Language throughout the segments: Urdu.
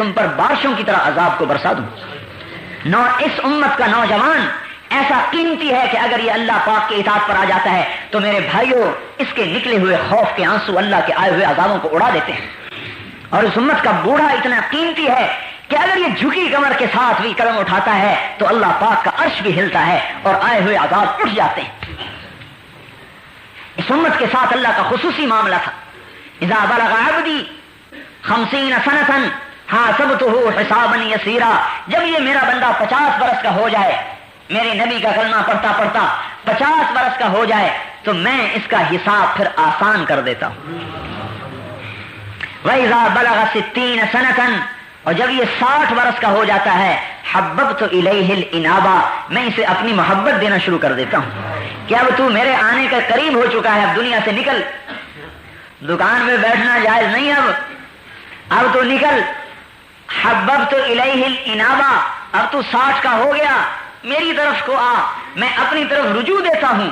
تم پر بارشوں کی طرح عذاب کو برسا دوں. اس امت کا نوجوان ایسا قیمتی ہے کہ اگر یہ اللہ پاک کے اطاعت پر آ جاتا ہے تو میرے بھائیوں اس کے نکلے ہوئے خوف کے آنسو اللہ کے آئے ہوئے عذابوں کو اڑا دیتے ہیں. اور اس امت کا بوڑھا اتنا قیمتی ہے کہ اگر یہ جھکی کمر کے ساتھ بھی قدم اٹھاتا ہے تو اللہ پاک کا عرش بھی ہلتا ہے اور آئے ہوئے عذاب اٹھ جاتے ہیں. اس امت کے ساتھ اللہ کا خصوصی معاملہ تھا. اذا بلغ عبدی 50 سنة حاسبته حسابا یسیرا. جب یہ میرا بندہ 50 برس کا ہو جائے، میرے نبی کا کلمہ پڑھتا پڑھتا 50 برس کا ہو جائے تو میں اس کا حساب پھر آسان کر دیتا ہوں. وَإِذَا بَلَغَ 60 سَنَةً. اور جب یہ 60 برس کا ہو جاتا ہے حببت الیہ الانابہ. میں اسے اپنی محبت دینا شروع کر دیتا ہوں کہ اب تو میرے آنے کا قریب ہو چکا ہے، اب دنیا سے نکل. دکان میں بیٹھنا جائز نہیں، اب تو نکل. حببت الیہ الانابہ. اب تو 60 کا ہو گیا، میری طرف کو آ، میں اپنی طرف رجوع دیتا ہوں.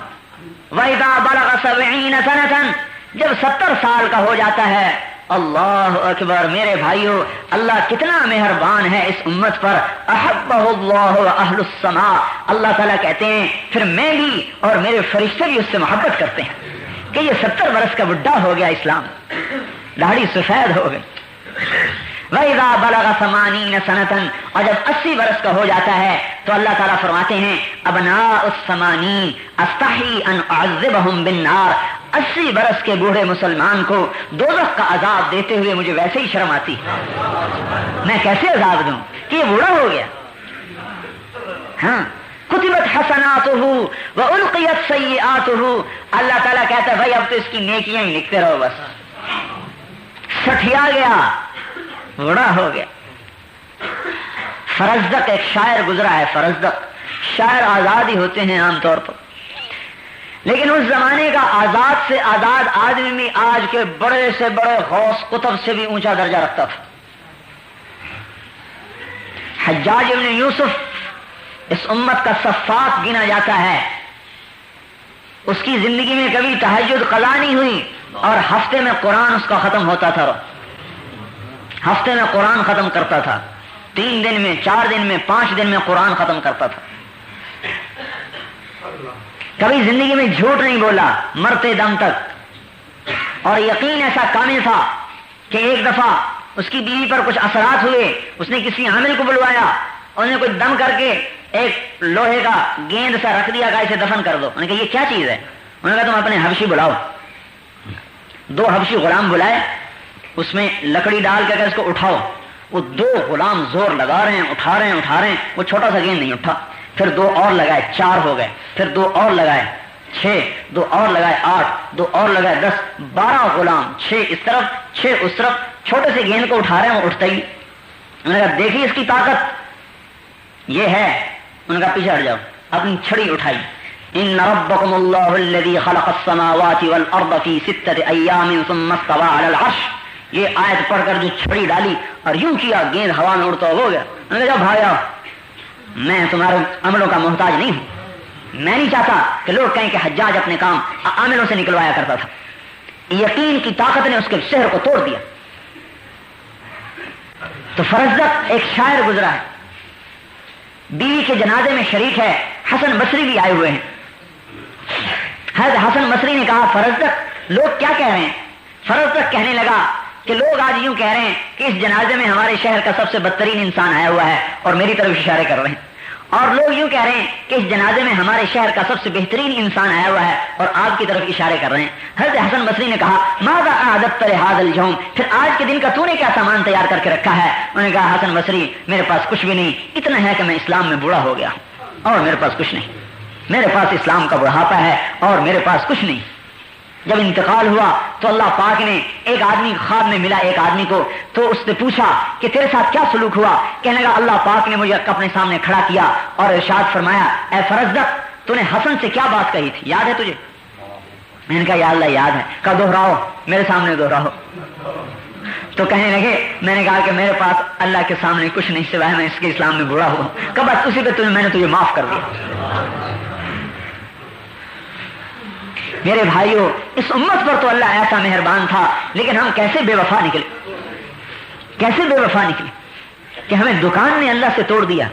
وَإِذَا بَلَغَ 70 سَنَةً. جب 70 سال کا ہو جاتا ہے، اللہ اکبر میرے بھائیو، اللہ کتنا مہربان ہے اس امت پر. احبہ اللہ واہل السماء. اللہ تعالیٰ کہتے ہیں پھر میں بھی اور میرے فرشتے بھی اس سے محبت کرتے ہیں کہ یہ 70 برس کا بڈھا ہو گیا، اسلام داڑھی سفید ہو گئی. وَإِذَا بَلَغَ 80 سَنَةً. اور جب 80 برس کا ہو جاتا ہے تو اللہ تعالیٰ فرماتے ہیں ابناء الثمانین استحی ان اعذبہم بالنار. 80 برس کے بوڑھے مسلمان کو دوزخ کا عذاب دیتے ہوئے مجھے ویسے ہی شرم آتی. میں کیسے عذاب دوں کہ یہ بوڑھا ہو گیا. ہاں کتبت حسناتہ والقیت سیئاتہ. اللہ تعالیٰ کہتا ہے بھائی اب تو اس کی نیکیاں ہی لکھتے رہو، بس سٹھیا گیا، بوڑھا ہو گیا. فرزدق ایک شاعر گزرا ہے. فرزدق شاعر آزاد ہی ہوتے ہیں عام طور پر، لیکن اس زمانے کا آزاد سے آزاد آدمی بھی آج کے بڑے سے بڑے غوث قطب سے بھی اونچا درجہ رکھتا تھا. حجاج ابن یوسف اس امت کا صفات گنا جاتا ہے. اس کی زندگی میں کبھی تہجد قضا نہیں ہوئی اور ہفتے میں قرآن اس کا ختم ہوتا تھا. ہفتے میں قرآن ختم کرتا تھا، 3 دن میں، 4 دن میں، 5 دن میں قرآن ختم کرتا تھا. کبھی زندگی میں جھوٹ نہیں بولا مرتے دم تک. اور یقین ایسا کامل تھا کہ ایک دفعہ اس کی بیوی پر کچھ اثرات ہوئے، اس نے کسی عامل کو بلوایا، انہوں نے کچھ دم کر کے ایک لوہے کا گیند سا رکھ دیا، کہا اسے دفن کر دو. انہوں نے کہا یہ کیا چیز ہے؟ انہوں نے کہا تم اپنے حبشی بلاؤ. 2 حبشی غلام بلائے، اس میں لکڑی ڈال کے اس کو اٹھاؤ. وہ 2 غلام زور لگا رہے ہیں، اٹھا رہے ہیں، وہ چھوٹا سا گیند نہیں اٹھا. پھر 2 اور لگائے، 4 ہو گئے. پھر 2 اور لگائے، 6. 2 اور لگائے، 8. 2 اور لگائے، 10. 12 غلام، 6 اس طرف 6 اس طرف، چھوٹے سے گیند کو اٹھا رہے ہیں، وہ اٹھتا ہی. انہوں نے کہا دیکھیے اس کی طاقت یہ ہے. انہوں نے کہا پیچھے ہٹ جاؤ. اپنی چھڑی اٹھائی. ان ربکم اللہ الذی خلق السماوات والارض فی 6 ایام ثم استوى علی العرش. یہ آیت پڑھ کر جو چھڑی ڈالی اور یوں کیا، گیند ہوا میں اڑتا ہو گیا. انہوں نے کہا بھایا میں تمہارے عملوں کا محتاج نہیں ہوں. میں نہیں چاہتا کہ لوگ کہیں کہ حجاج اپنے کام عاملوں سے نکلوایا کرتا تھا. یقین کی طاقت نے اس کے سحر کو توڑ دیا. تو فرزدق ایک شاعر گزرا ہے، بیوی کے جنازے میں شریک ہے. حسن بصری بھی آئے ہوئے ہیں. حضرت حسن بصری نے کہا فرزدق لوگ کیا کہہ رہے ہیں؟ فرزدق کہنے لگا کہ لوگ آج یوں کہہ رہے ہیں کہ اس جنازے میں ہمارے شہر کا سب سے بدترین انسان آیا ہوا ہے اور میری طرف اشارے کر رہے ہیں. اور لوگ یوں کہہ رہے ہیں کہ اس جنازے میں ہمارے شہر کا سب سے بہترین انسان آیا ہوا ہے اور آپ کی طرف اشارے کر رہے ہیں. حضرت حسن بصری نے کہا ماذا اعددت لهذا اليوم؟ پھر آج کے دن کا تو نے کیا سامان تیار کر کے رکھا ہے؟ انہوں نے کہا حسن بصری میرے پاس کچھ بھی نہیں، اتنا ہے کہ میں اسلام میں بوڑھا ہو گیا اور میرے پاس کچھ نہیں. میرے پاس اسلام کا بڑھاپا ہے اور میرے پاس کچھ نہیں. جب انتقال ہوا تو اللہ پاک نے ایک آدمی خواب میں ملا ایک آدمی کو، تو اس نے پوچھا کہ تیرے ساتھ کیا سلوک ہوا؟ کہنے لگا اللہ پاک نے مجھے اپنے سامنے کھڑا کیا اور ارشاد فرمایا اے فرزدق تو نے حسن سے کیا بات کہی تھی، یاد ہے تجھے؟ میں نے کہا یا اللہ یاد ہے. کہا دہراؤ، میرے سامنے دہراؤ. تو کہنے لگے میں نے کہا کہ میرے پاس اللہ کے سامنے کچھ نہیں سوائے میں اس کے اسلام میں بوڑھا ہوا. کہا بس اسی پہ میں نے تجھے معاف کر دیا. میرے بھائیوں اس امت پر تو اللہ ایسا مہربان تھا، لیکن ہم کیسے بے وفا نکلے، کیسے بے وفا نکلے. کہ ہمیں دکان نے اللہ سے توڑ دیا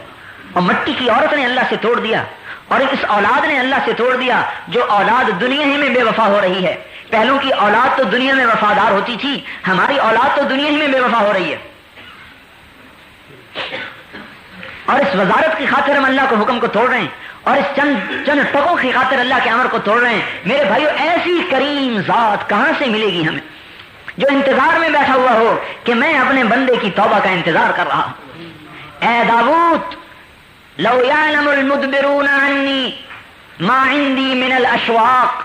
اور مٹی کی عورت نے اللہ سے توڑ دیا اور اس اولاد نے اللہ سے توڑ دیا جو اولاد دنیا ہی میں بے وفا ہو رہی ہے. پہلوں کی اولاد تو دنیا میں وفادار ہوتی تھی, ہماری اولاد تو دنیا ہی میں بے وفا ہو رہی ہے. اور اس وزارت کی خاطر ہم اللہ کے حکم کو توڑ رہے ہیں اور اس چند ٹکوں کی خاطر اللہ کے امر کو توڑ رہے ہیں. میرے بھائیو, ایسی کریم ذات کہاں سے ملے گی ہمیں جو انتظار میں بیٹھا ہوا ہو کہ میں اپنے بندے کی توبہ کا انتظار کر رہا ہوں. اے داؤد لو یعلم المدبرون عنی ما عندی من الاشواق.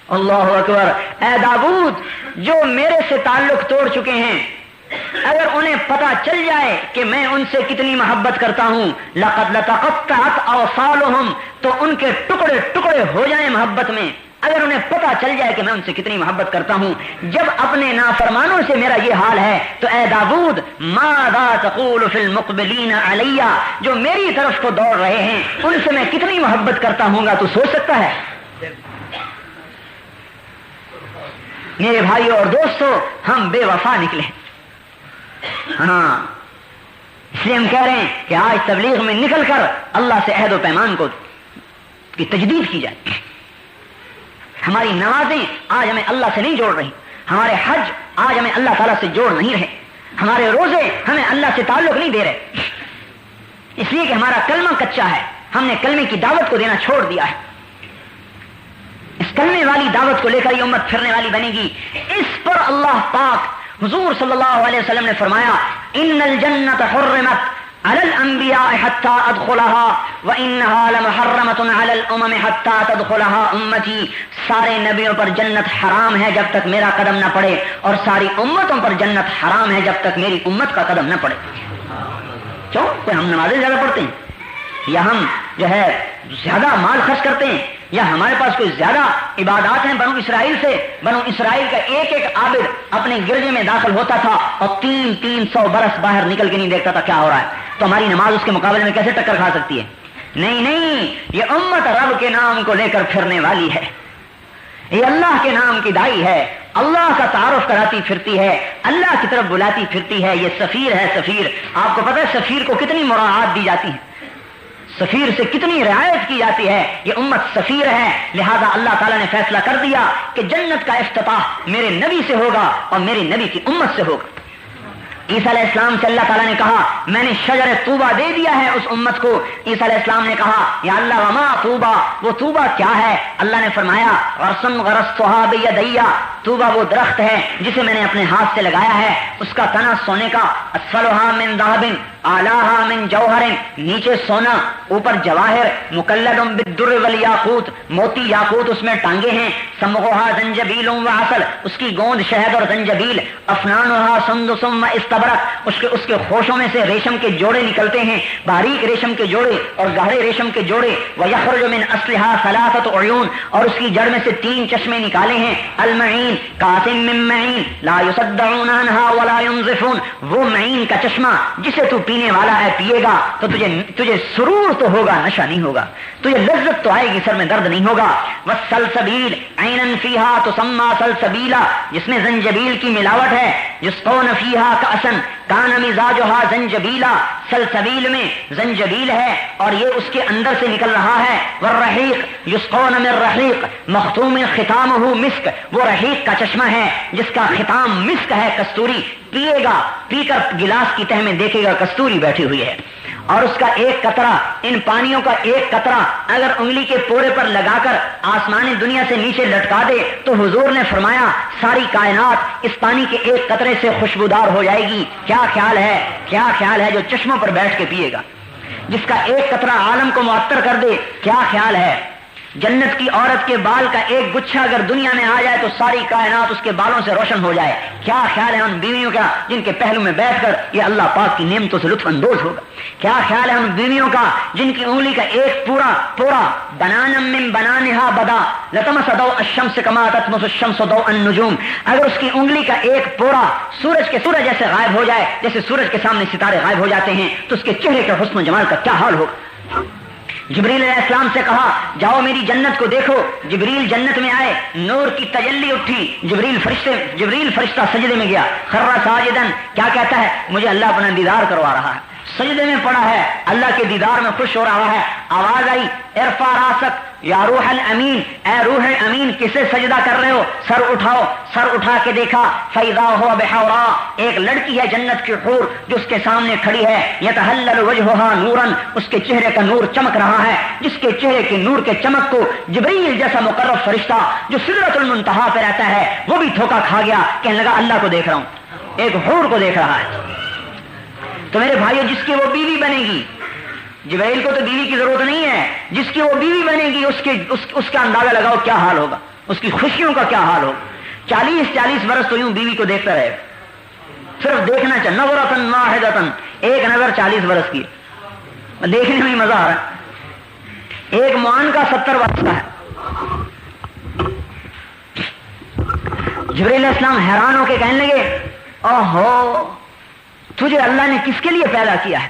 اللہ اکبر. اے داؤد, جو میرے سے تعلق توڑ چکے ہیں, اگر انہیں پتا چل جائے کہ میں ان سے کتنی محبت کرتا ہوں, لقد لتقطعت اوصالهم, تو ان کے ٹکڑے ٹکڑے ہو جائیں محبت میں. اگر انہیں پتا چل جائے کہ میں ان سے کتنی محبت کرتا ہوں. جب اپنے نافرمانوں سے میرا یہ حال ہے تو اے داؤد, ماذا تقول فی المقبلین علی, جو میری طرف کو دوڑ رہے ہیں ان سے میں کتنی محبت کرتا ہوں گا, تو سوچ سکتا ہے؟ میرے بھائیو اور دوستو, ہم بے وفا نکلے. ہاں, اس لیے ہم کہہ رہے ہیں کہ آج تبلیغ میں نکل کر اللہ سے عہد و پیمان کی تجدید کی جائے. ہماری نمازیں آج ہمیں اللہ سے نہیں جوڑ رہی, ہمارے حج آج ہمیں اللہ تعالیٰ سے جوڑ نہیں رہے, ہمارے روزے ہمیں اللہ سے تعلق نہیں دے رہے, اس لیے کہ ہمارا کلمہ کچا ہے. ہم نے کلمے کی دعوت کو دینا چھوڑ دیا ہے. اس کلمے والی دعوت کو لے کر یہ امت پھرنے والی بنے گی. اس پر اللہ پاک حضور صلی اللہ علیہ وسلم نے فرمایا, ان الجنت حرمت علی الانبیاء حتی ادخلها وانها لمحرمۃ علی الامم حتی تدخلها امتی. سارے نبیوں پر جنت حرام ہے جب تک میرا قدم نہ پڑے, اور ساری امتوں پر جنت حرام ہے جب تک میری امت کا قدم نہ پڑے. کیوں؟ کہ ہم نمازیں زیادہ پڑھتے ہیں, یا ہم جو ہے زیادہ مال خرچ کرتے ہیں, یا ہمارے پاس کوئی زیادہ عبادات ہیں بنو اسرائیل سے. بنو اسرائیل کا ایک ایک عابد اپنے گرجے میں داخل ہوتا تھا اور 300 برس باہر نکل کے نہیں دیکھتا تھا کیا ہو رہا ہے. تو ہماری نماز اس کے مقابلے میں کیسے ٹکر کھا سکتی ہے؟ نہیں, یہ امت رب کے نام کو لے کر پھرنے والی ہے, یہ اللہ کے نام کی دائی ہے, اللہ کا تعارف کراتی پھرتی ہے, اللہ کی طرف بلاتی پھرتی ہے. یہ سفیر ہے. سفیر, آپ کو پتہ ہے سفیر کو کتنی مراعات دی جاتی ہے, سفیر سے کتنی رعایت کی جاتی ہے. یہ امت سفیر ہے, لہذا اللہ تعالیٰ نے فیصلہ کر دیا کہ جنت کا افتتاح میرے نبی سے ہوگا اور میرے نبی کی امت سے ہوگا. عیسیٰ علیہ السلام سے اللہ تعالیٰ نے کہا میں نے شجر طوبہ دے دیا ہے اس امت کو. عیسیٰ علیہ السلام نے کہا یا اللہ وما طوبہ, وہ طوبہ کیا ہے؟ اللہ نے فرمایا غرسن غرستھا بیدیا, طوبہ وہ درخت ہے جسے میں نے اپنے ہاتھ سے لگایا ہے, اس کا تنا سونے کا, اسفلھا من ذھب اعلیھا من جوہر, نیچے سونا اوپر جواہر, مکلد بالدر والیاقوت, موتی یاقوت اس میں ٹانگے ہیں, سمغھا زنجبیل وعسل, اس کی گوند شہد اور زنجبیل, افنانھا سندس واستبرق, اس کے خوشوں میں سے ریشم کے جوڑے نکلتے ہیں, باریک ریشم کے جوڑے اور گہرے ریشم کے جوڑے. ویخرج من اصلھا ثلاثۃ عیون, اور اس کی جڑ میں سے 3 چشمے نکالے ہیں. المعین کاسم من معین لا یصدعون عنھا ولا ينزفون, وہ معین کا چشمہ جسے تو پینے والا ہے پیے گا تو تجھے سرور تو ہوگا, نشہ نہیں ہوگا, تجھے لذت تو آئے گی, سر میں درد نہیں ہوگا. والسلسبیل عینا فیہا تسمی سلسبیلا, جس میں زنجبیل کی ملاوٹ ہے. یسقون فیہا کأسا کان مزاجھا زنجبیلا, سلسبیل میں زنجبیل ہے اور یہ اس کے اندر سے نکل رہا ہے. والرحیق یسقون من رحیق مختوم ختامہ مسک, وہ رحیق کا چشمہ ہے جس کا ختام مسک ہے, کستوری. پیے گا, پی کر گلاس کی تہ میں دیکھے گا کستوری بیٹھی ہوئی ہے, اور اس کا ایک قطرہ, ان پانیوں کا ایک قطرہ اگر انگلی کے پورے پر لگا کر آسمانی دنیا سے نیچے لٹکا دے تو حضور نے فرمایا ساری کائنات اس پانی کے ایک قطرے سے خوشبودار ہو جائے گی. کیا خیال ہے, کیا خیال ہے جو چشموں پر بیٹھ کے پیے گا, جس کا ایک قطرہ عالم کو معطر کر دے, کیا خیال ہے. جنت کی عورت کے بال کا ایک گچھا اگر دنیا میں آ جائے تو ساری کائنات اس کے بالوں سے روشن ہو جائے. کیا خیال ہے ان بیویوں کا جن کے پہلو میں بیٹھ کر یہ اللہ پاک کی نعمتوں سے لطف اندوز ہوگا. کیا خیال ہے ان بیویوں کا جن کی انگلی کا ایک پورا بنانا من بنانھا بدا لتمس ضوء الشمس کما تطمس الشمس ضوء النجوم, اگر اس کی انگلی کا ایک پورا سورج جیسے غائب ہو جائے, جیسے سورج کے سامنے ستارے غائب ہو جاتے ہیں, تو اس کے چہرے کے حسن و جمال کا کیا حال ہوگا. جبریل علیہ السلام سے کہا جاؤ میری جنت کو دیکھو. جبریل جنت میں آئے, نور کی تجلی اٹھی, جبریل فرشتہ سجدے میں گیا, خر ساجدن, کیا کہتا ہے, مجھے اللہ اپنا دیدار کروا رہا ہے. سجدے میں پڑا ہے, اللہ کے دیدار میں خوش ہو رہا ہے. آواز آئی ارفع راسک یا روح الامین, اے روح امین کسے سجدہ کر رہے ہو, سر اٹھاؤ. سر اٹھا کے دیکھا فاذا هو بحوراء, ایک لڑکی ہے جنت کی حور جو اس کے سامنے کھڑی ہے. یتہلل وجہها نورا, اس کے چہرے کا نور چمک رہا ہے, جس کے چہرے کے نور کے چمک کو جبریل جیسا مقرب فرشتہ جو سدرۃ المنتہا پہ رہتا ہے وہ بھی دھوکا کھا گیا, کہنے لگا اللہ کو دیکھ رہا ہوں, ایک حور کو دیکھ رہا ہے. تو میرے بھائیو جس کی وہ بیوی بنے گی, جبرائیل کو تو بیوی کی ضرورت نہیں ہے, جس کی وہ بیوی بنے گی اس کا اندازہ لگاؤ کیا حال ہوگا, اس کی خوشیوں کا کیا حال ہوگا. 40 برس تو یوں بیوی کو دیکھتا رہے, صرف دیکھنا چاہیے. نظرۃ واحدۃ, ایک نظر 40 برس کی, دیکھنے میں مزہ آ رہا ہے. ایک معان کا 70 برس کا ہے. جبرائیل علیہ السلام حیران ہو کے کہنے لگے اوہو تجھے اللہ نے کس کے لیے پیدا کیا ہے؟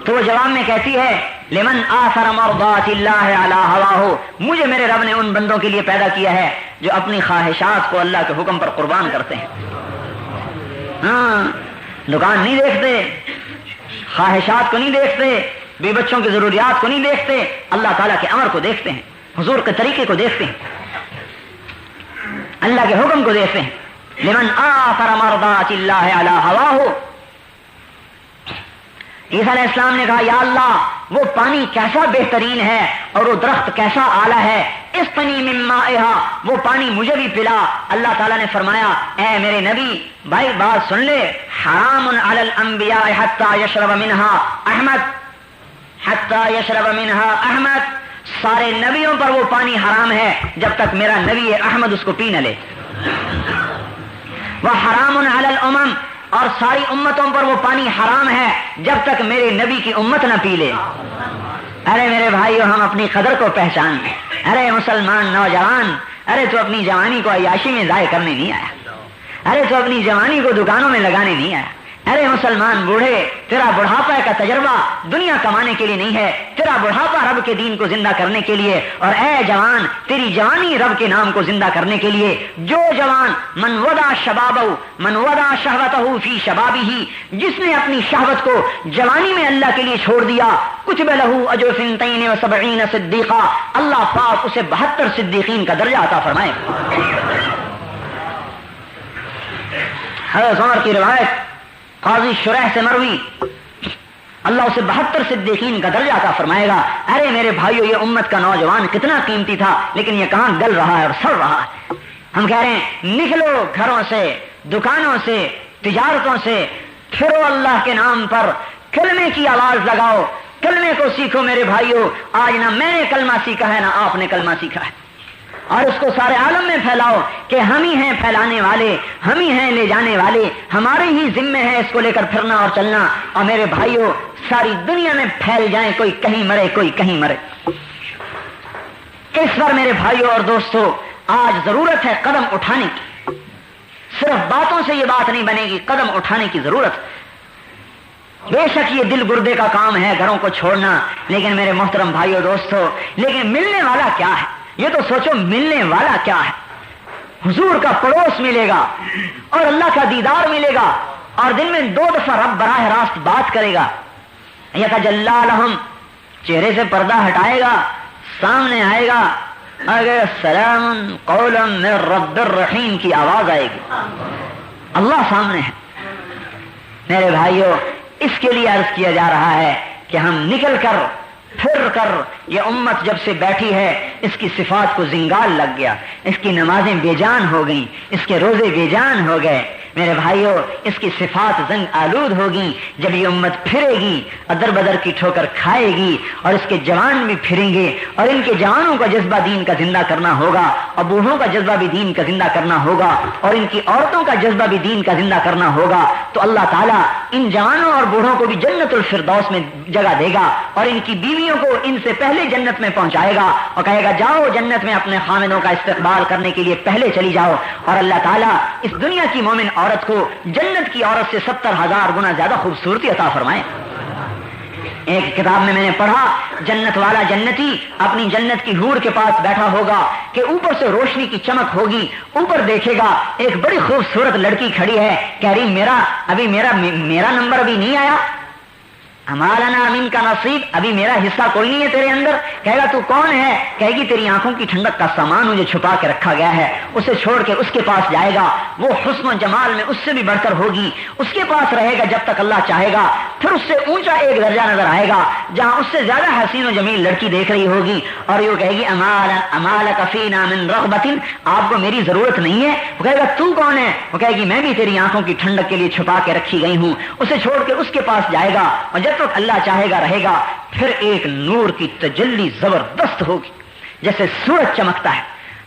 تو وہ جواب میں کہتی ہے لمن آثر مرضات اللہ علی ہواہ, مجھے میرے رب نے ان بندوں کے لیے پیدا کیا ہے جو اپنی خواہشات کو اللہ کے حکم پر قربان کرتے ہیں. ہاں, دکان نہیں دیکھتے, خواہشات کو نہیں دیکھتے, بی بچوں کی ضروریات کو نہیں دیکھتے, اللہ تعالیٰ کے امر کو دیکھتے ہیں, حضور کے طریقے کو دیکھتے ہیں, اللہ کے حکم کو دیکھتے ہیں. لمن آثر مرضات اللہ علی ہواہ. عیسیٰ علیہ السلام نے کہا یا اللہ وہ پانی کیسا بہترین ہے اور وہ درخت کیسا اعلیٰ ہے, اسقنی من مائہا, وہ پانی مجھے بھی پلا. اللہ تعالیٰ نے فرمایا اے میرے نبی بھائی بات سن لے, حرام علی الانبیاء حتی یشرب منہا احمد, حتی یشرب منہا احمد, سارے نبیوں پر وہ پانی حرام ہے جب تک میرا نبی احمد اس کو پی نہ لے. وہ حرام علی الامم, اور ساری امتوں پر وہ پانی حرام ہے جب تک میرے نبی کی امت نہ پی لے. ارے میرے بھائیو ہم اپنی قدر کو پہچان لیں. ارے مسلمان نوجوان, ارے تو اپنی جوانی کو عیاشی میں ضائع کرنے نہیں آیا, ارے تو اپنی جوانی کو دکانوں میں لگانے نہیں آیا. ارے مسلمان بوڑھے, تیرا بڑھاپا کا تجربہ دنیا کمانے کے لیے نہیں ہے, تیرا بڑھاپا رب کے دین کو زندہ کرنے کے لیے. اور اے جوان تیری جوانی رب کے نام کو زندہ کرنے کے لیے. جو جوان من وضع شبابہ من وضع شہوتہ فی شبابہ, جس نے اپنی شہوت کو جوانی میں اللہ کے لیے چھوڑ دیا, کتب لہ اجر 72 صدیقہ, اللہ پاک اسے 72 صدیقین کا درجہ عطا فرمائے. حضرت عمر کی روایت قاضی شریح سے مروی, اللہ اسے 72 صدیقین کا درجہ عطا فرمائے گا. ارے میرے بھائیو یہ امت کا نوجوان کتنا قیمتی تھا, لیکن یہ کہاں گل رہا ہے اور سڑ رہا ہے. ہم کہہ رہے ہیں نکلو گھروں سے, دکانوں سے, تجارتوں سے, پھرو اللہ کے نام پر, کلمے کی آواز لگاؤ, کلمے کو سیکھو میرے بھائیو. آج نہ میں نے کلمہ سیکھا ہے نہ آپ نے کلمہ سیکھا ہے, اور اس کو سارے عالم میں پھیلاؤ کہ ہم ہی ہیں پھیلانے والے, ہم ہی ہیں لے جانے والے, ہمارے ہی ذمے ہے اس کو لے کر پھرنا اور چلنا. اور میرے بھائیوں ساری دنیا میں پھیل جائیں, کوئی کہیں مرے کوئی کہیں مرے. اس پر میرے بھائیوں اور دوستوں آج ضرورت ہے قدم اٹھانے کی. صرف باتوں سے یہ بات نہیں بنے گی, قدم اٹھانے کی ضرورت. بے شک یہ دل گردے کا کام ہے گھروں کو چھوڑنا, لیکن میرے محترم بھائیوں دوستوں لیکن ملنے والا کیا ہے, یہ تو سوچو ملنے والا کیا ہے. حضور کا پڑوس ملے گا اور اللہ کا دیدار ملے گا, اور دن میں 2 دفعہ رب براہ راست بات کرے گا. یتجلی لہم, چہرے سے پردہ ہٹائے گا, سامنے آئے گا, اگر سلام قولا من رب الرحیم کی آواز آئے گی, اللہ سامنے ہے. میرے بھائیوں اس کے لیے عرض کیا جا رہا ہے کہ ہم نکل کر پھر کر, یہ امت جب سے بیٹھی ہے اس کی صفات کو زنگال لگ گیا, اس کی نمازیں بے جان ہو گئیں, اس کے روزے بے جان ہو گئے. میرے بھائیوں اس کی صفات زنگ آلود ہوگی. جب یہ امت پھرے گی ادر بدر کی ٹھوکر کھائے گی, اور اس کے جوان بھی پھریں گے, اور ان کے جوانوں کا جذبہ دین کا زندہ کرنا ہوگا, اور بوڑھوں کا جذبہ بھی دین کا زندہ کرنا ہوگا, اور ان کی عورتوں کا جذبہ بھی دین کا زندہ کرنا ہوگا. تو اللہ تعالیٰ ان جوانوں اور بوڑھوں کو بھی جنت الفردوس میں جگہ دے گا, اور ان کی بیویوں کو ان سے پہلے جنت میں پہنچائے گا, اور کہے گا جاؤ جنت میں اپنے خامدوں کا استقبال کرنے کے لیے پہلے چلی جاؤ. اور اللہ تعالیٰ اس دنیا کی مومن عورت کو جنت کی عورت سے 70,000 گنا زیادہ خوبصورتی عطا فرمائے. ایک کتاب میں نے پڑھا جنت والا جنتی اپنی جنت کی حور کے پاس بیٹھا ہوگا کہ اوپر سے روشنی کی چمک ہوگی, اوپر دیکھے گا ایک بڑی خوبصورت لڑکی کھڑی ہے, کہہ رہی میرا نمبر ابھی نہیں آیا, ہمارا من کا نصیب, ابھی میرا حصہ کوئی نہیں ہے تیرے اندر. کہے گا تو کون ہے؟ کہے گی تیری آنکھوں کی ٹھنڈک کا سامان مجھے چھپا کے رکھا گیا ہے. اسے چھوڑ کے اس کے پاس جائے گا, وہ حسن و جمال میں اس سے بھی بڑھ کر ہوگی, اس کے پاس رہے گا جب تک اللہ چاہے گا. پھر اس سے اونچا ایک درجہ نظر آئے گا جہاں اس سے زیادہ حسین و جمیل لڑکی دیکھ رہی ہوگی, اور یہ کہے گی امالک فینا من رغبت, آپ کو میری ضرورت نہیں ہے. وہ کہے گا تو کون ہے؟ وہ کہے گی میں بھی تیری آنکھوں کی ٹھنڈک کے لیے چھپا کے رکھی گئی ہوں. اسے چھوڑ کے اس کے پاس جائے گا, اور جب تک اللہ چاہے گا رہے گا. پھر ایک نور کی تجلی زبردست ہوگی جیسے سورج چمکتا ہے,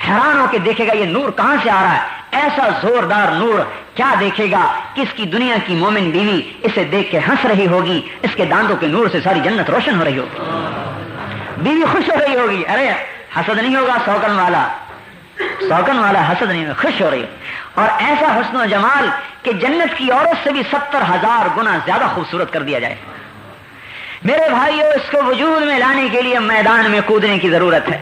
حیران ہو کے دیکھے گا یہ نور کہاں سے آ رہا ہے, ایسا زوردار نور. کیا دیکھے گا کہ اس کی دنیا کی مومن بیوی اسے دیکھ کے ہنس رہی ہوگی, اس کے دانتوں کے نور سے ساری جنت روشن ہو رہی ہوگی, بیوی خوش ہو رہی ہوگی. ارے حسد نہیں ہوگا, سوکن والا حسد نہیں ہوگا, خوش ہو رہی ہو. اور ایسا حسن و جمال کہ جنت کی عورت سے بھی 70,000 گنا زیادہ خوبصورت کر دیا جائے. میرے بھائیو, اس کو وجود میں لانے کے لیے میدان میں کودنے کی ضرورت ہے.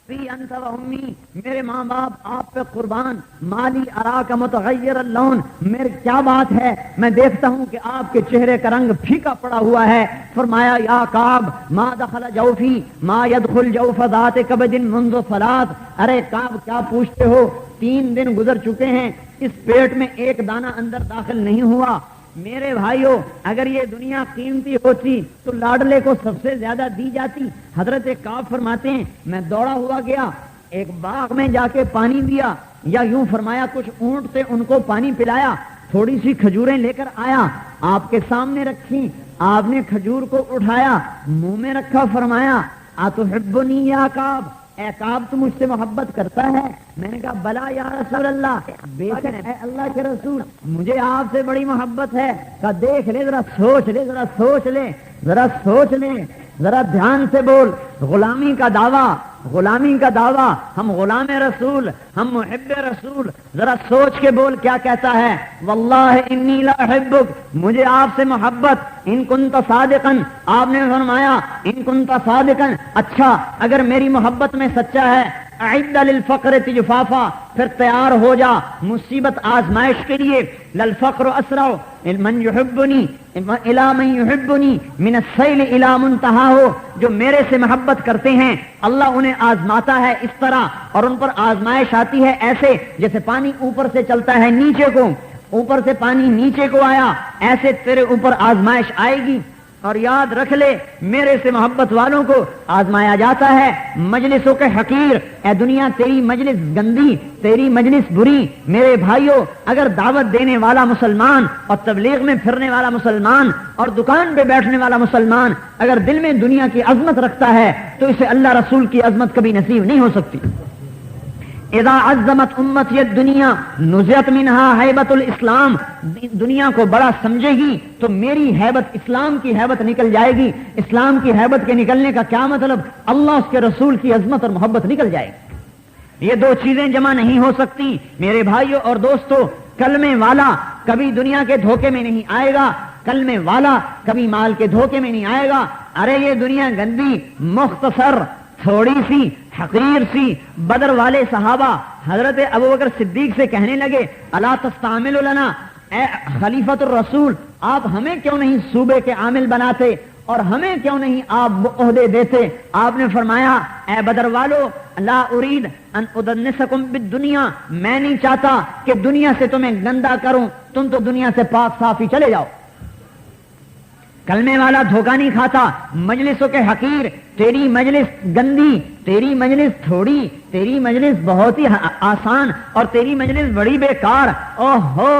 انت و امی, میرے ماں باپ آپ پہ قربان, مالی اراک متغیر اللون, میرے کیا بات ہے, میں دیکھتا ہوں کہ آپ کے چہرے کا رنگ پھیکا پڑا ہوا ہے. فرمایا یا کعب ما دخل جوفی ما يدخل جوف ذات کبد منذ ثلاث. ارے کعب کیا پوچھتے ہو, 3 دن گزر چکے ہیں, اس پیٹ میں ایک دانہ اندر داخل نہیں ہوا. میرے بھائیوں, اگر یہ دنیا قیمتی ہوتی تو لاڈلے کو سب سے زیادہ دی جاتی. حضرت کعب فرماتے ہیں میں دوڑا ہوا گیا, ایک باغ میں جا کے پانی دیا, یا یوں فرمایا کچھ اونٹ تھے ان کو پانی پلایا, تھوڑی سی کھجوریں لے کر آیا, آپ کے سامنے رکھی, آپ نے کھجور کو اٹھایا, منہ میں رکھا, فرمایا اتحبنی یا کعب, اے کعب تو مجھ سے محبت کرتا ہے؟ میں نے کہا بلا یا رسول اللہ, بے شک اے اللہ کے رسول مجھے آپ سے بڑی محبت ہے. کہا دیکھ لے, ذرا سوچ لے, ذرا سوچ لے, ذرا دھیان سے بول. غلامی کا دعویٰ, ہم غلام رسول, ہم محب رسول, ذرا سوچ کے بول کیا کہتا ہے. واللہ انی لا احبک, مجھے آپ سے محبت. ان کنت صادقا, آپ نے فرمایا ان کنت صادقا, اچھا اگر میری محبت میں سچا ہے, اعد للفقر تجفافا, پھر تیار ہو جا مصیبت آزمائش کے لیے. للفقر اسرع من یحبنی الی من یحبنی من السیل الی منتہاہ, جو میرے سے محبت کرتے ہیں اللہ انہیں آزماتا ہے اس طرح, اور ان پر آزمائش آتی ہے ایسے جیسے پانی اوپر سے چلتا ہے نیچے کو, اوپر سے پانی نیچے کو آیا, ایسے تیرے اوپر آزمائش آئے گی. اور یاد رکھ لے میرے سے محبت والوں کو آزمایا جاتا ہے. مجلسوں کے حقیر, اے دنیا تیری مجلس گندی, تیری مجلس بری. میرے بھائیوں, اگر دعوت دینے والا مسلمان اور تبلیغ میں پھرنے والا مسلمان اور دکان پہ بیٹھنے والا مسلمان اگر دل میں دنیا کی عظمت رکھتا ہے تو اسے اللہ رسول کی عظمت کبھی نصیب نہیں ہو سکتی. اذا عظمت امتی الدنیا نزعت منها ہیبت الاسلام, دنیا کو بڑا سمجھے گی تو میری ہیبت, اسلام کی ہیبت نکل جائے گی. اسلام کی ہیبت کے نکلنے کا کیا مطلب؟ اللہ اس کے رسول کی عظمت اور محبت نکل جائے گی. یہ 2 چیزیں جمع نہیں ہو سکتی. میرے بھائیوں اور دوستوں, کلمے والا کبھی دنیا کے دھوکے میں نہیں آئے گا, کلمے والا کبھی مال کے دھوکے میں نہیں آئے گا. ارے یہ دنیا گندی, مختصر, تھوڑی سی, حقیر سی. بدر والے صحابہ حضرت ابوبکر صدیق سے کہنے لگے الا تستعمل لنا, اے خلیفۃ الرسول آپ ہمیں کیوں نہیں صوبے کے عامل بناتے اور ہمیں کیوں نہیں آپ عہدے دیتے؟ آپ نے فرمایا اے بدر والو لا ارید ان ادنسکم بالدنیا, میں نہیں چاہتا کہ دنیا سے تمہیں گندا کروں, تم تو دنیا سے پاک صاف ہی چلے جاؤ. کلمے والا دھوکہ نہیں کھاتا. مجلسوں کے حقیر, تیری مجلس گندی, تیری مجلس تھوڑی, تیری مجلس بہت ہی آسان, اور تیری مجلس بڑی بیکار. اوہو,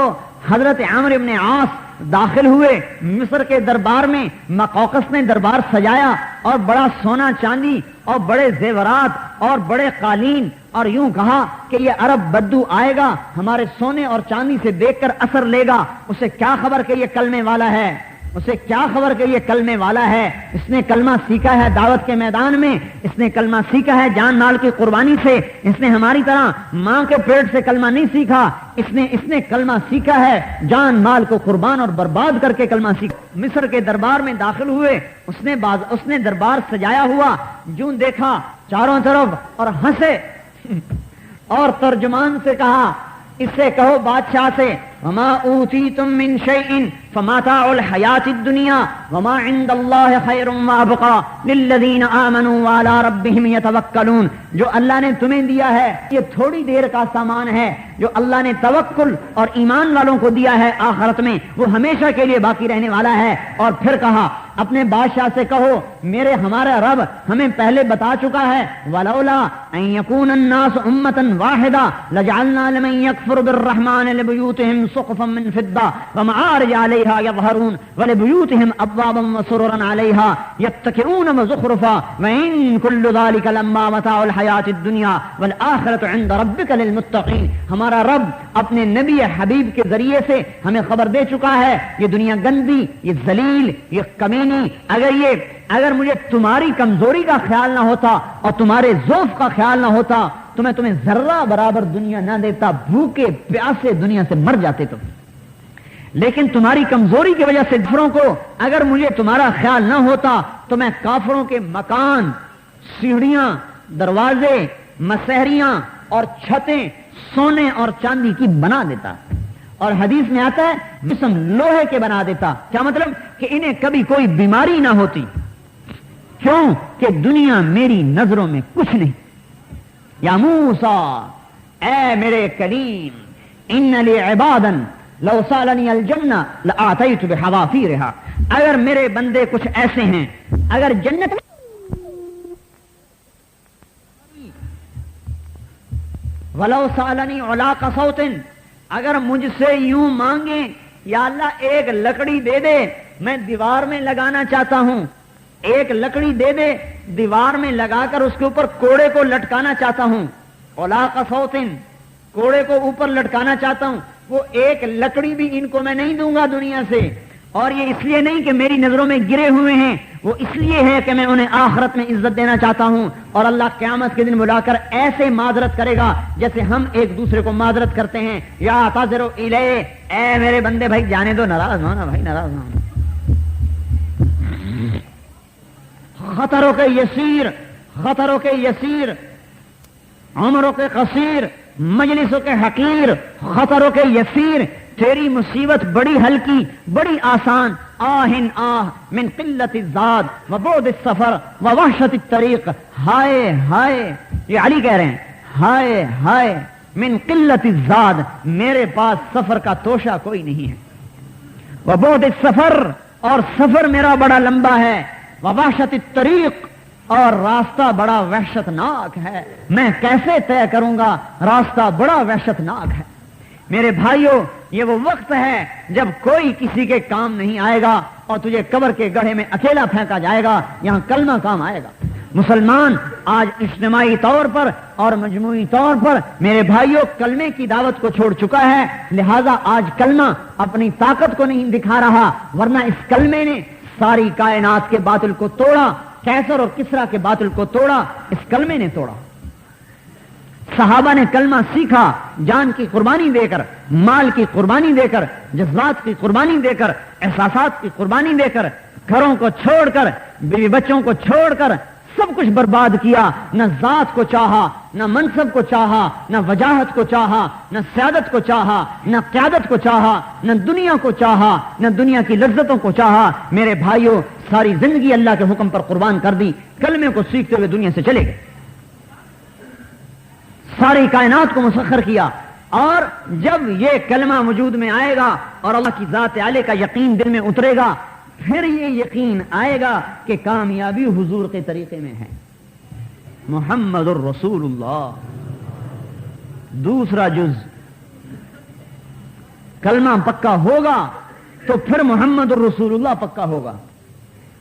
حضرت عمرو بن عاص داخل ہوئے مصر کے دربار میں, مقوقس نے دربار سجایا اور بڑا سونا چاندی اور بڑے زیورات اور بڑے قالین, اور یوں کہا کہ یہ عرب بدو آئے گا ہمارے سونے اور چاندی سے دیکھ کر اثر لے گا. اسے کیا خبر کہ یہ کلمے والا ہے, اسے کیا خبر کہ یہ کلمے والا ہے. اس نے کلمہ سیکھا ہے دعوت کے میدان میں, اس نے کلمہ سیکھا ہے جان مال کی قربانی سے. اس نے ہماری طرح ماں کے پیٹ سے کلمہ نہیں سیکھا, اس نے کلمہ سیکھا ہے جان مال کو قربان اور برباد کر کے کلمہ سیکھا. مصر کے دربار میں داخل ہوئے، اس نے دربار سجایا ہوا، جو دیکھا چاروں طرف اور ہنسے اور ترجمان سے کہا، اس سے کہو بادشاہ سے، وما اوتیتم من شیء فمتاع الحیات الدنیا وما عند اللہ خیر وابقى للذین آمنوا وعلی ربهم یتوکلون، جو اللہ نے تمہیں دیا ہے یہ تھوڑی دیر کا سامان ہے، جو اللہ نے توکل اور ایمان والوں کو دیا ہے آخرت میں وہ ہمیشہ کے لیے باقی رہنے والا ہے۔ اور پھر کہا اپنے بادشاہ سے کہو، ہمارا رب ہمیں پہلے بتا چکا ہے، ولولا ان یکون الناس امۃ واحدہ لجعلنا لمن یکفر بالرحمن لبیوتہم سقفا من فضہ ومعارج علیہا یظہرون ولبیوتہم ابوابا وسررا علیہا یتکئون وزخرفا وان کل ذلک لما متاع الحیاۃ الدنیا والآخرۃ عند ربک للمتقین۔ ہمارا رب اپنے نبی حبیب کے ذریعے سے ہمیں خبر دے چکا ہے، یہ دنیا گندی، یہ ذلیل، یہ کمینی، اگر مجھے تمہاری کمزوری کا خیال نہ ہوتا اور تمہارے ضعف کا خیال نہ ہوتا تو میں تمہیں ذرہ برابر دنیا نہ دیتا، بھوکے پیاسے دنیا سے مر جاتے تم، لیکن تمہاری کمزوری کی وجہ سے کافروں کو، اگر مجھے تمہارا خیال نہ ہوتا تو میں کافروں کے مکان، سیڑھیاں، دروازے، مسحریاں اور چھتیں سونے اور چاندی کی بنا دیتا، اور حدیث میں آتا ہے جسم لوہے کے بنا دیتا۔ کیا مطلب؟ کہ انہیں کبھی کوئی بیماری نہ ہوتی، کیوں کہ دنیا میری نظروں میں کچھ نہیں۔ یا موسیٰ، اے میرے کلیم، ان لی عبادا لو سالنی الجنہ لآتیت بحوافیرہا، اگر میرے بندے کچھ ایسے ہیں، اگر جنت ولو سالنی علاق صوت، اگر مجھ سے یوں مانگے یا اللہ ایک لکڑی دے دے، میں دیوار میں لگانا چاہتا ہوں، ایک لکڑی دے دے دیوار میں لگا کر اس کے اوپر کوڑے کو لٹکانا چاہتا ہوں، علاق صوت، کوڑے کو اوپر لٹکانا چاہتا ہوں، وہ ایک لکڑی بھی ان کو میں نہیں دوں گا دنیا سے۔ اور یہ اس لیے نہیں کہ میری نظروں میں گرے ہوئے ہیں، وہ اس لیے ہے کہ میں انہیں آخرت میں عزت دینا چاہتا ہوں، اور اللہ قیامت کے دن بلا کر ایسے معذرت کرے گا جیسے ہم ایک دوسرے کو معذرت کرتے ہیں، یا تعذروا الیہ، اے میرے بندے بھائی جانے دو، ناراض ہونا بھائی، ناراض ہونا۔ خطروں کے یسیر، خطروں کے یسیر، عمروں کے قصیر، مجلسوں کے حقیر، خطروں کے یسیر، تیری مصیبت بڑی ہلکی، بڑی آسان، آہن آہ من قلت الزاد وبعد السفر ووحشت الطریق، ہائے ہائے، یہ علی کہہ رہے ہیں، ہائے ہائے من قلت الزاد، میرے پاس سفر کا توشہ کوئی نہیں ہے، وبعد السفر، اور سفر میرا بڑا لمبا ہے، ووحشت الطریق، اور راستہ بڑا وحشتناک ہے، میں کیسے طے کروں گا، راستہ بڑا وحشتناک ہے۔ میرے بھائیوں، یہ وہ وقت ہے جب کوئی کسی کے کام نہیں آئے گا اور تجھے قبر کے گڑھے میں اکیلا پھینکا جائے گا، یہاں کلمہ کام آئے گا۔ مسلمان آج اجتماعی طور پر اور مجموعی طور پر میرے بھائیوں کلمے کی دعوت کو چھوڑ چکا ہے، لہذا آج کلمہ اپنی طاقت کو نہیں دکھا رہا، ورنہ اس کلمے نے ساری کائنات کے باطل کو توڑا، کیسر اور کسرا کے باطل کو توڑا، اس کلمے نے توڑا۔ صحابہ نے کلمہ سیکھا، جان کی قربانی دے کر، مال کی قربانی دے کر، جذبات کی قربانی دے کر، احساسات کی قربانی دے کر، گھروں کو چھوڑ کر، بیوی بچوں کو چھوڑ کر سب کچھ برباد کیا، نہ ذات کو چاہا، نہ منصب کو چاہا، نہ وجاہت کو چاہا، نہ سیادت کو چاہا، نہ قیادت کو چاہا، نہ دنیا کو چاہا، نہ دنیا کی لذتوں کو چاہا۔ میرے بھائیوں، ساری زندگی اللہ کے حکم پر قربان کر دی، کلمے کو سیکھتے ہوئے دنیا سے چلے گئے، ساری کائنات کو مسخر کیا۔ اور جب یہ کلمہ وجود میں آئے گا اور اللہ کی ذات عالیہ کا یقین دل میں اترے گا، پھر یہ یقین آئے گا کہ کامیابی حضور کے طریقے میں ہے، محمد الرسول اللہ۔ دوسرا جز، کلمہ پکا ہوگا تو پھر محمد الرسول اللہ پکا ہوگا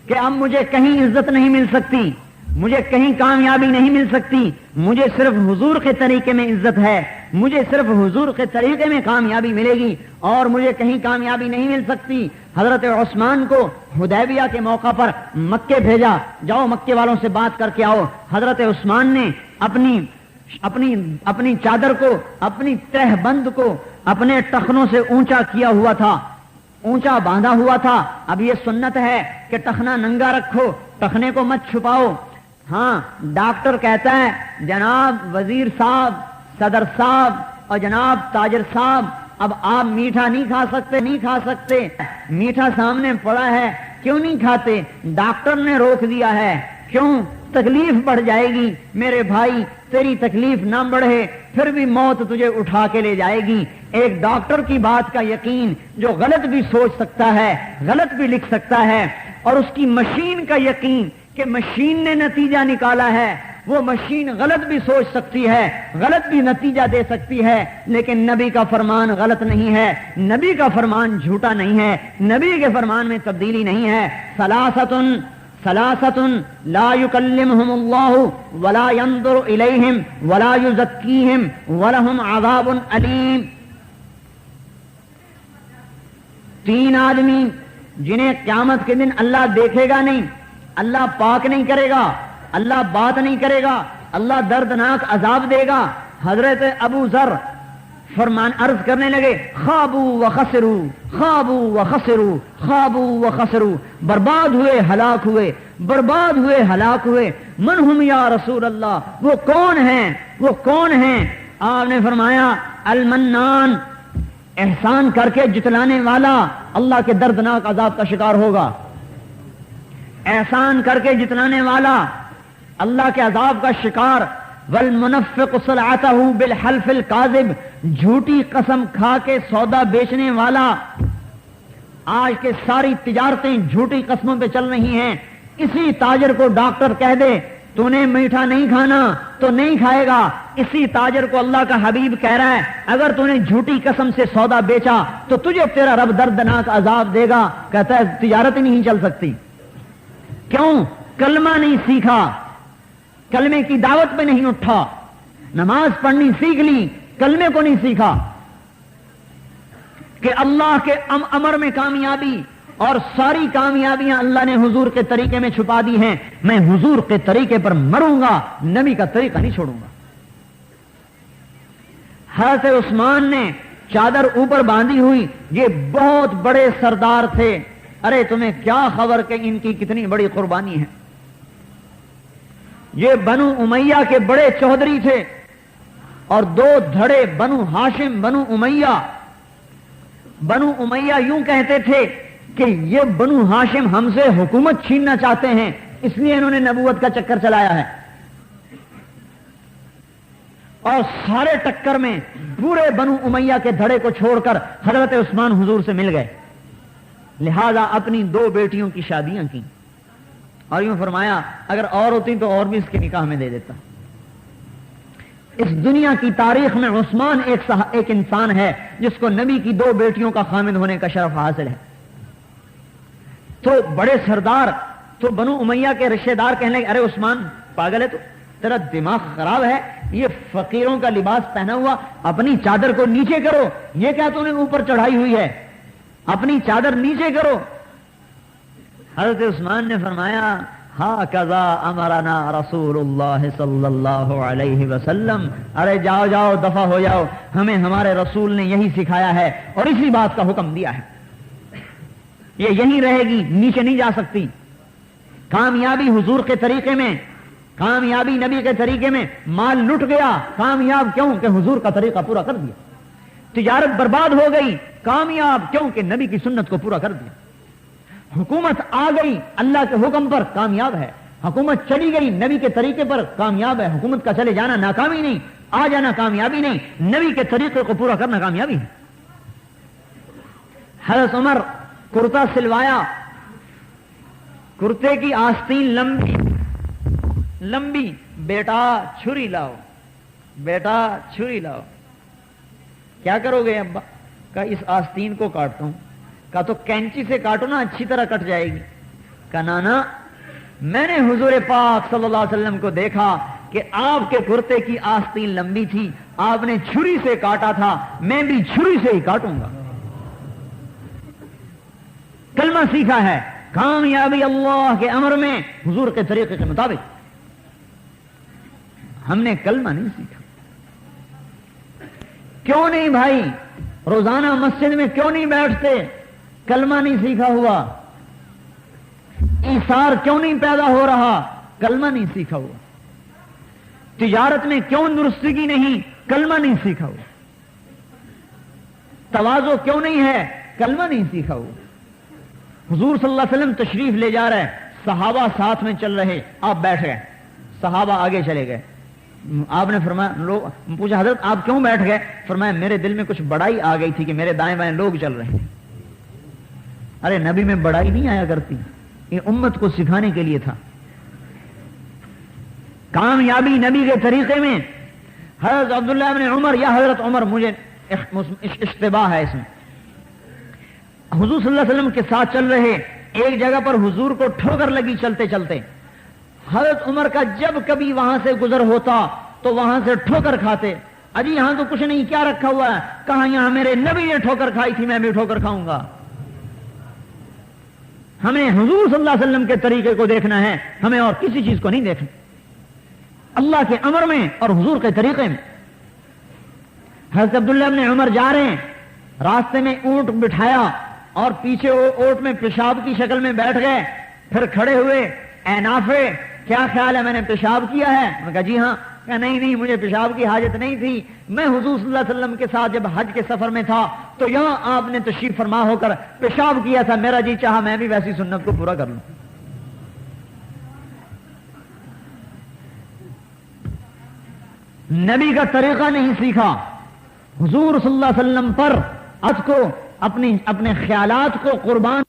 کہ اب مجھے کہیں عزت نہیں مل سکتی، مجھے کہیں کامیابی نہیں مل سکتی، مجھے صرف حضور کے طریقے میں عزت ہے، مجھے صرف حضور کے طریقے میں کامیابی ملے گی، اور مجھے کہیں کامیابی نہیں مل سکتی۔ حضرت عثمان کو حدیبیہ کے موقع پر مکے بھیجا، جاؤ مکے والوں سے بات کر کے آؤ۔ حضرت عثمان نے اپنی چادر کو، اپنی تہ بند کو اپنے ٹخنوں سے اونچا کیا ہوا تھا، اونچا باندھا ہوا تھا. اب یہ سنت ہے کہ ٹخنا ننگا رکھو, ٹخنے کو مت چھپاؤ. ہاں ڈاکٹر کہتا ہے جناب وزیر صاحب, صدر صاحب اور جناب تاجر صاحب, اب آپ میٹھا نہیں کھا سکتے. میٹھا سامنے پڑا ہے, کیوں نہیں کھاتے؟ ڈاکٹر نے روک دیا ہے. کیوں؟ تکلیف بڑھ جائے گی. میرے بھائی تیری تکلیف نہ بڑھے پھر بھی موت تجھے اٹھا کے لے جائے گی. ایک ڈاکٹر کی بات کا یقین جو غلط بھی سوچ سکتا ہے, غلط بھی لکھ سکتا ہے, اور اس کی مشین کا یقین کہ مشین نے نتیجہ نکالا ہے. وہ مشین غلط بھی سوچ سکتی ہے, غلط بھی نتیجہ دے سکتی ہے, لیکن نبی کا فرمان غلط نہیں ہے, نبی کا فرمان جھوٹا نہیں ہے, نبی کے فرمان میں تبدیلی نہیں ہے. ثلاثۃ لا يكلمهم الله ولا ينظر اليهم ولا يزكيهم ولهم عذاب الیم. 3 آدمی جنہیں قیامت کے دن اللہ دیکھے گا نہیں, اللہ پاک نہیں کرے گا, اللہ بات نہیں کرے گا, اللہ دردناک عذاب دے گا. حضرت ابو ذر فرمان عرض کرنے لگے خابوا وخسروا, برباد ہوئے ہلاک ہوئے. من ہم یا رسول اللہ, وہ کون ہیں؟ آپ نے فرمایا المنان, احسان کر کے جتلانے والا اللہ کے دردناک عذاب کا شکار ہوگا. احسان کر کے جتلانے والا اللہ کے عذاب کا شکار. والمنفق صلعته بالحلف الكاذب, جھوٹی قسم کھا کے سودا بیچنے والا. آج کے ساری تجارتیں جھوٹی قسموں پہ چل رہی ہیں. اسی تاجر کو ڈاکٹر کہہ دے تو نے میٹھا نہیں کھانا تو نہیں کھائے گا. اسی تاجر کو اللہ کا حبیب کہہ رہا ہے اگر تو نے جھوٹی قسم سے سودا بیچا تو تجھے تیرا رب دردناک عذاب دے گا. کہتا ہے تجارت ہی نہیں چل سکتی. کیوں؟ کلمہ نہیں سیکھا, کلمے کی دعوت پہ نہیں اٹھا. نماز پڑھنی سیکھ لی, کلمے کو نہیں سیکھا. کہ اللہ کے امر میں کامیابی اور ساری کامیابیاں اللہ نے حضور کے طریقے میں چھپا دی ہیں. میں حضور کے طریقے پر مروں گا, نبی کا طریقہ نہیں چھوڑوں گا. حضرت عثمان نے چادر اوپر باندھی ہوئی, یہ بہت بڑے سردار تھے. ارے تمہیں کیا خبر کہ ان کی کتنی بڑی قربانی ہے. یہ بنو امیہ کے بڑے چودھری تھے اور 2 دھڑے بنو ہاشم بنو امیہ. بنو امیہ یوں کہتے تھے کہ یہ بنو ہاشم ہم سے حکومت چھیننا چاہتے ہیں, اس لیے انہوں نے نبوت کا چکر چلایا ہے. اور سارے ٹکر میں پورے بنو امیہ کے دھڑے کو چھوڑ کر حضرت عثمان حضور سے مل گئے. لہذا اپنی 2 بیٹیوں کی شادیاں کی اور یوں فرمایا اگر اور ہوتی تو اور بھی اس کے نکاح میں دے دیتا. اس دنیا کی تاریخ میں عثمان ایک انسان ہے جس کو نبی کی 2 بیٹیوں کا خامد ہونے کا شرف حاصل ہے. تو بڑے سردار, تو بنو امیہ کے رشتہ دار کہنے لگے ارے عثمان پاگل ہے تو, تیرا دماغ خراب ہے, یہ فقیروں کا لباس پہنا ہوا, اپنی چادر کو نیچے کرو. یہ کیا تو نے اوپر چڑھائی ہوئی ہے, اپنی چادر نیچے کرو. حضرت عثمان نے فرمایا ہاکذا امرنا رسول اللہ صلی اللہ علیہ وسلم, ارے جاؤ دفع ہو جاؤ, ہمیں ہمارے رسول نے یہی سکھایا ہے اور اسی بات کا حکم دیا ہے. یہ یہیں رہے گی, نیچے نہیں جا سکتی. کامیابی حضور کے طریقے میں, کامیابی نبی کے طریقے میں. مال لٹ گیا, کامیاب کیوں کہ حضور کا طریقہ پورا کر دیا. تجارت برباد ہو گئی, کامیاب کیوں کہ نبی کی سنت کو پورا کر دیا. حکومت آ گئی اللہ کے حکم پر, کامیاب ہے. حکومت چلی گئی نبی کے طریقے پر, کامیاب ہے. حکومت کا چلے جانا ناکامی نہیں, آ جانا کامیابی نہیں, نبی کے طریقے کو پورا کرنا کامیابی ہے. حضرت عمر کرتا سلوایا, کرتے کی آستین لمبی, بیٹا چھری لاؤ, بیٹا چھری لاؤ. کیا کرو گے ابا؟ کہا اس آستین کو کاٹتا ہوں. کہا تو کینچی سے کاٹو نا, اچھی طرح کٹ جائے گی. کہا نانا میں نے حضور پاک صلی اللہ علیہ وسلم کو دیکھا کہ آپ کے کرتے کی آستین لمبی تھی, آپ نے چھری سے کاٹا تھا, میں بھی چھری سے ہی کاٹوں گا. کلمہ سیکھا ہے, کامیابی اللہ کے امر میں حضور کے طریقے کے مطابق. ہم نے کلمہ نہیں سیکھا. کیوں نہیں بھائی, روزانہ مسجد میں کیوں نہیں بیٹھتے؟ کلمہ نہیں سیکھا ہوا، ایثار کیوں نہیں پیدا ہو رہا، کلمہ نہیں سیکھا ہوا، تجارت میں کیوں درستگی نہیں، کلمہ نہیں سیکھا ہوا، تواضع کیوں نہیں ہے، کلمہ نہیں سیکھا ہوا۔ حضور صلی اللہ علیہ وسلم تشریف لے جا رہے، صحابہ ساتھ میں چل رہے، آپ بیٹھ گئے، صحابہ آگے چلے گئے۔ آپ نے فرمایا، پوچھا حضرت آپ کیوں بیٹھ گئے؟ فرمایا میرے دل میں کچھ بڑائی آ گئی تھی کہ میرے دائیں بائیں لوگ چل رہے ہیں۔ ارے نبی میں بڑائی نہیں آیا کرتی، یہ امت کو سکھانے کے لیے تھا۔ کامیابی نبی کے طریقے میں حضرت عبداللہ بن عمر یا حضرت عمر، مجھے اشتباہ ہے اس میں، حضور صلی اللہ علیہ وسلم کے ساتھ چل رہے، ایک جگہ پر حضور کو ٹھوکر لگی چلتے چلتے، حضرت عمر کا جب کبھی وہاں سے گزر ہوتا تو وہاں سے ٹھوکر کھاتے، اجی یہاں تو کچھ نہیں، کیا رکھا ہوا ہے؟ کہاں یہاں میرے نبی نے ٹھوکر کھائی تھی، میں بھی ٹھوکر کھاؤں گا۔ ہمیں حضور صلی اللہ علیہ وسلم کے طریقے کو دیکھنا ہے، ہمیں اور کسی چیز کو نہیں دیکھنا، اللہ کے امر میں اور حضور کے طریقے میں۔ حضرت عبداللہ بن عمر جا رہے ہیں، راستے میں اونٹ بٹھایا اور پیچھے وہ اونٹ میں پیشاب کی شکل میں بیٹھ گئے، پھر کھڑے ہوئے، اے نافع کیا خیال ہے میں نے پیشاب کیا ہے؟ انہوں نے کہا جی ہاں۔ کہا نہیں مجھے پیشاب کی حاجت نہیں تھی، میں حضور صلی اللہ علیہ وسلم کے ساتھ جب حج کے سفر میں تھا تو یہاں آپ نے تشریف فرما ہو کر پیشاب کیا تھا، میرا جی چاہا میں بھی ویسی سنت کو پورا کر لوں۔ نبی کا طریقہ نہیں سیکھا، حضور صلی اللہ علیہ وسلم پر کو اپنے خیالات کو قربان